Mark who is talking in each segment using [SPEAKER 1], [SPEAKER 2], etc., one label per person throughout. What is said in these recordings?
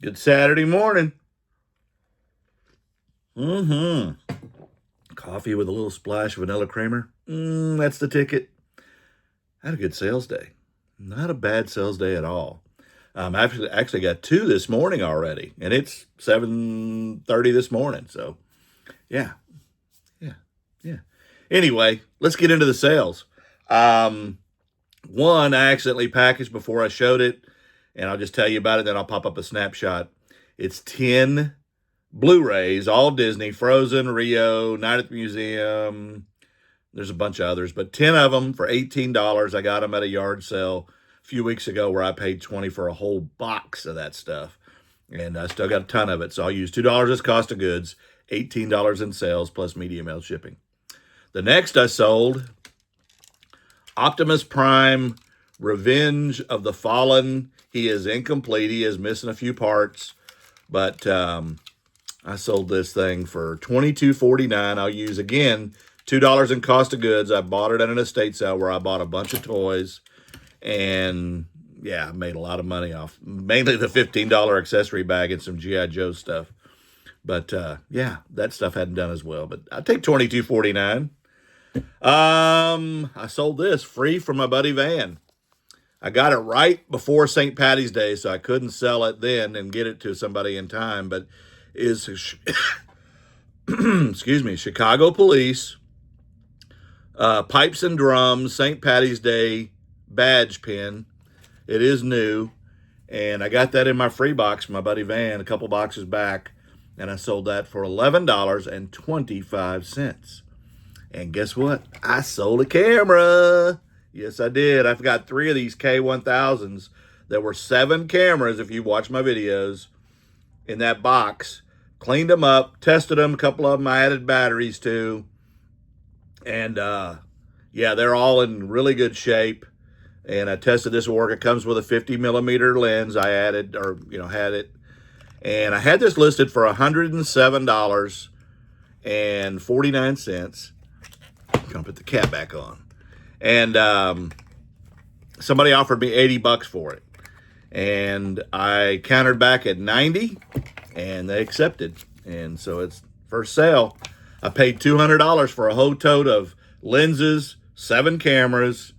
[SPEAKER 1] Good Saturday morning. Mm-hmm. Coffee with a little splash of vanilla creamer. That's the ticket. I had a good sales day. Not a bad sales day at all. I actually got two this morning already, and it's 7:30 this morning. So yeah, yeah, yeah. Anyway, let's get into the sales. Um, One I accidentally packaged before I showed it, and I'll just tell you about it. Then I'll pop up a snapshot. It's 10 Blu-rays, all Disney, Frozen, Rio, Night at the Museum. There's a bunch of others, but 10 of them for $18. I got them at a yard sale a few weeks ago where I paid 20 for a whole box of that stuff. And I still got a ton of it. So I'll use $2 as cost of goods, $18 in sales plus media mail shipping. The next I sold Optimus Prime Revenge of the Fallen. He is incomplete. He is missing a few parts, but I sold this thing for $22.49. I'll use, again, $2 in cost of goods. I bought it at an estate sale where I bought a bunch of toys, and yeah, I made a lot of money off mainly the $15 accessory bag and some G.I. Joe stuff. But yeah, that stuff hadn't done as well. But I'll take $22.49. I sold this free from my buddy Van. I got it right before St. Patty's Day, so I couldn't sell it then and get it to somebody in time. But is excuse me, Chicago Police pipes and drums St. Patty's Day badge pin. It is new, and I got that in my free box from my buddy Van a couple boxes back, and I sold that for $11.25. And guess what? I sold a camera. Yes, I did. I've got 3 of these K1000s. There were 7 cameras, if you watch my videos, in that box. Cleaned them up, tested them. A couple of them I added batteries to. And, yeah, they're all in really good shape. And I tested this work. It comes with a 50 millimeter lens. I added, or, had it. And I had this listed for $107.49. Gonna put the cap back on. And somebody offered me $80 for it. And I countered back at 90, and they accepted. And so it's first sale. I paid $200 for a whole tote of lenses, 7 cameras,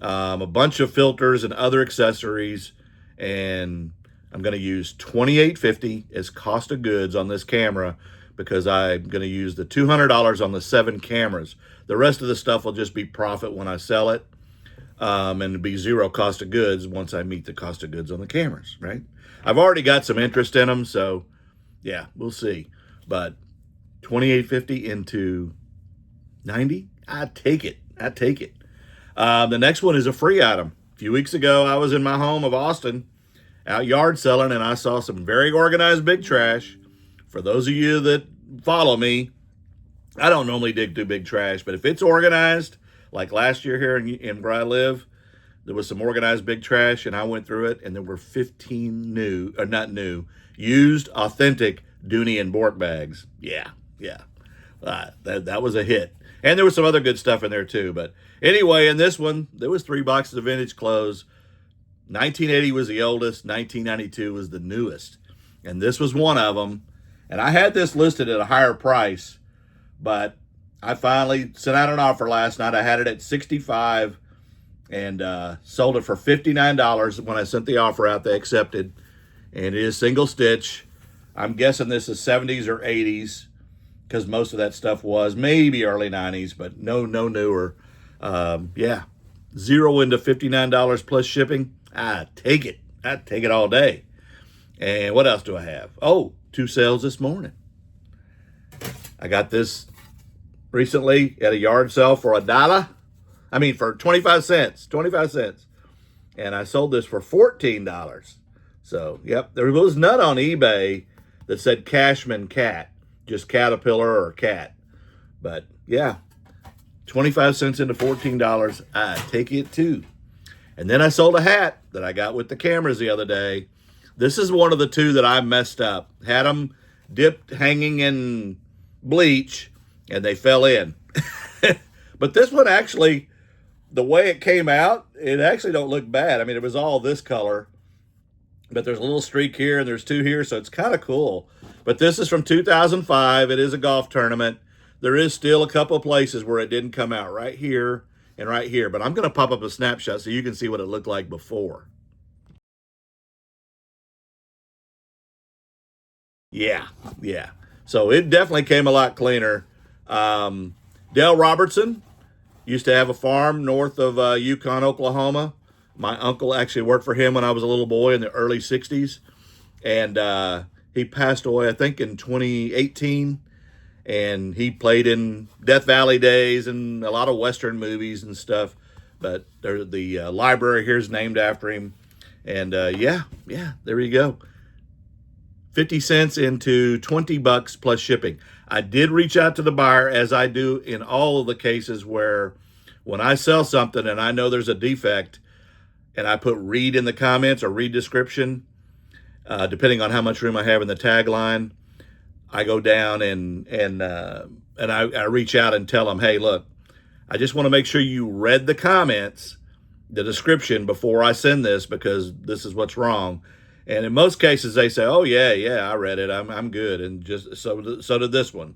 [SPEAKER 1] a bunch of filters and other accessories, and I'm going to use $28.50 as cost of goods on this camera because I'm going to use the $200 on the 7 cameras. The rest of the stuff will just be profit when I sell it, and it'll be zero cost of goods once I meet the cost of goods on the cameras, right? I've already got some interest in them, so yeah, we'll see. But $28.50 into 90, I'd take it. I'd take it. The next one is a free item. A few weeks ago, I was in my home of Austin, out yard selling, and I saw some very organized big trash. For those of you that follow me, I don't normally dig through big trash, but if it's organized, like last year here in where I live, there was some organized big trash, and I went through it, and there were 15 new, or not new, used, authentic Dooney and Bork bags. Yeah. That was a hit. And there was some other good stuff in there too. But anyway, in this one, there was 3 boxes of vintage clothes. 1980 was the oldest. 1992 was the newest. And this was one of them. And I had this listed at a higher price, but I finally sent out an offer last night. I had it at $65 and sold it for $59. When I sent the offer out, they accepted. And it is single stitch. I'm guessing this is 70s or 80s because most of that stuff was maybe early 90s, but no newer. Yeah, 0 into $59 plus shipping. I'd take it. I'd take it all day. And what else do I have? Oh, 2 sales this morning. I got this recently at a yard sale for $1. I mean, for 25 cents. 25 cents. And I sold this for $14. So, yep, there was none on eBay that said Cashman cat, just caterpillar or cat. But yeah, 25 cents into $14, I take it too. And then I sold a hat that I got with the cameras the other day. This is one of the 2 that I messed up. Had them dipped, hanging in bleach, and they fell in. But this one actually, the way it came out, it actually don't look bad. I mean, it was all this color. but there's a little streak here and there's two here, so it's kind of cool. But this is from 2005. It is a golf tournament. There is still a couple of places where it didn't come out, right here and right here. But I'm going to pop up a snapshot so you can see what it looked like before. Yeah, yeah. So it definitely came a lot cleaner. Dale Robertson used to have a farm north of Yukon, Oklahoma. My uncle actually worked for him when I was a little boy in the early 60s. And he passed away, I think, in 2018. And he played in Death Valley days and a lot of Western movies and stuff. But the library here is named after him. And yeah, there you go. 50 cents into 20 bucks plus shipping. I did reach out to the buyer, as I do in all of the cases where when I sell something and I know there's a defect and I put read in the comments or read description, depending on how much room I have in the tagline, I go down and I reach out and tell them, hey, look, I just want to make sure you read the comments, the description before I send this, because this is what's wrong. And in most cases, they say, "Oh yeah, I read it. I'm good." And just so did this one.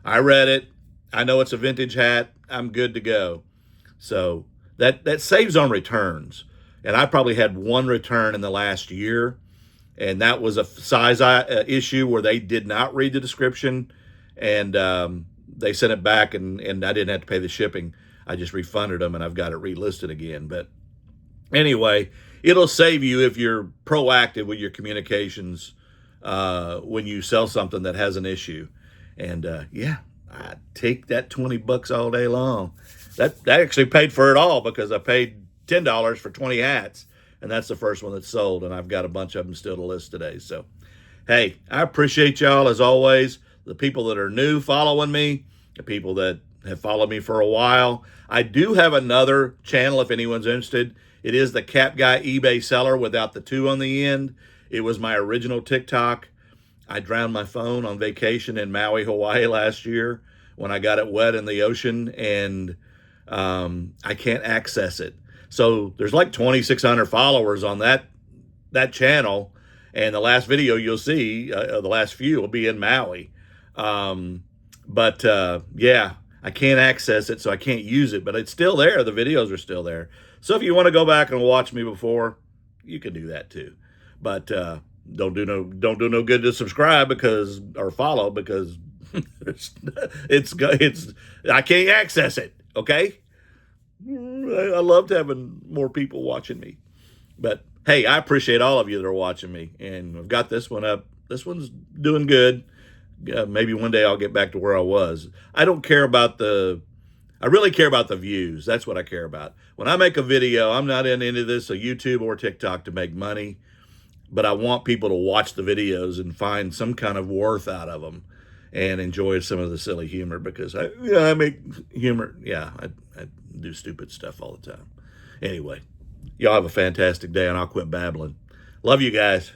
[SPEAKER 1] I read it. I know it's a vintage hat. I'm good to go. So that saves on returns. And I probably had one return in the last year, and that was a size issue where they did not read the description, and they sent it back, and I didn't have to pay the shipping. I just refunded them, and I've got it relisted again. But anyway, it'll save you if you're proactive with your communications when you sell something that has an issue. And yeah, I take that 20 bucks all day long. That actually paid for it all, because I paid $10 for 20 hats, and that's the first one that's sold, and I've got a bunch of them still to list today. So, hey, I appreciate y'all as always. The people that are new following me, the people that have followed me for a while. I do have another channel if anyone's interested. It is the Cap Guy eBay Seller without the 2 on the end. It was my original TikTok. I drowned my phone on vacation in Maui, Hawaii last year when I got it wet in the ocean, and I can't access it. So there's like 2,600 followers on that channel, and the last video you'll see, the last few will be in Maui. But yeah, I can't access it, so I can't use it, but it's still there. The videos are still there. So if you want to go back and watch me before, you can do that too. But don't do no good to subscribe or follow, because it's I can't access it. Okay, I loved having more people watching me. But hey, I appreciate all of you that are watching me, and I've got this one up. This one's doing good. Maybe one day I'll get back to where I was. I really care about the views. That's what I care about. When I make a video, I'm not in any of this, YouTube or TikTok, to make money, but I want people to watch the videos and find some kind of worth out of them and enjoy some of the silly humor, because I make humor. Yeah, I do stupid stuff all the time. Anyway, y'all have a fantastic day, and I'll quit babbling. Love you guys.